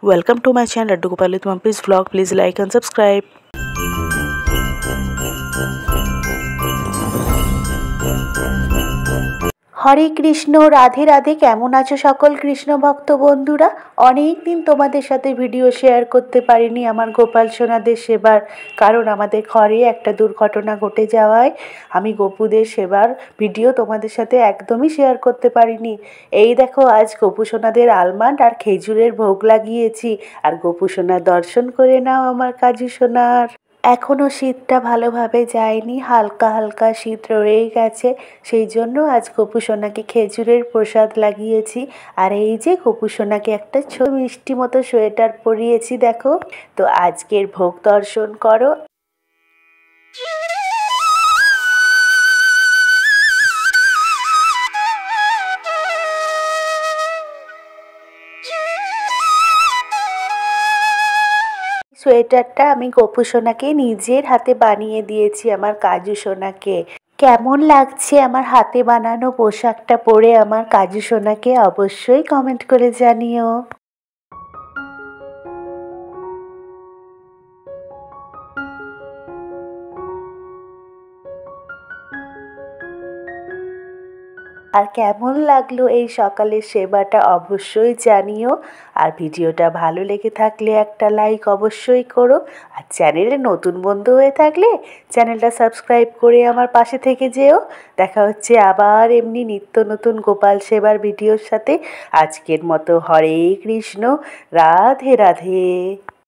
Welcome to my channel Laddu Gopal with Mumpy's vlog. Please like and subscribe. হরে কৃষ্ণ, রাধে রাধে। কেমন আছো সকল কৃষ্ণ ভক্ত বন্ধুরা? অনেক দিন তোমাদের সাথে ভিডিও শেয়ার করতে পারিনি আমার গোপাল সোনাদের সেবার, কারণ আমাদের ঘরে একটা দুর্ঘটনা ঘটে যাওয়ায় আমি গপুদের সেবার ভিডিও তোমাদের সাথে একদমই শেয়ার করতে পারিনি। এই দেখো, আজ গপু সোনাদের আলমন্ড আর খেজুরের ভোগ লাগিয়েছি। আর গপু সোনার দর্শন করে নাও আমার কাজু সোনার। এখনও শীতটা ভালোভাবে যায়নি, হালকা হালকা শীত রয়েই গেছে। সেই জন্য আজ গপু সোনাকে খেজুরের প্রসাদ লাগিয়েছি। আর এই যে গপু সোনাকে একটা ছোট মিষ্টি মতো সোয়েটার পরিয়েছি, দেখো। তো আজকের ভোগ দর্শন করো। সোয়েটারটা আমি গপু সোনাকে নিজের হাতে বানিয়ে দিয়েছি, আমার কাজু সোনাকে। কেমন লাগছে আমার হাতে বানানো পোশাকটা পরে আমার কাজু সোনাকে? অবশ্যই কমেন্ট করে জানিও। আর কেমন লাগলো এই সকালের সেবাটা অবশ্যই জানিও। আর ভিডিওটা ভালো লেগে থাকলে একটা লাইক অবশ্যই করো। আর চ্যানেলে নতুন বন্ধু হয়ে থাকলে চ্যানেলটা সাবস্ক্রাইব করে আমার পাশে থেকে যেও। দেখা হচ্ছে আবার এমনি নিত্য নতুন গোপাল সেবার ভিডিওর সাথে। আজকের মতো হরে কৃষ্ণ, রাধে রাধে।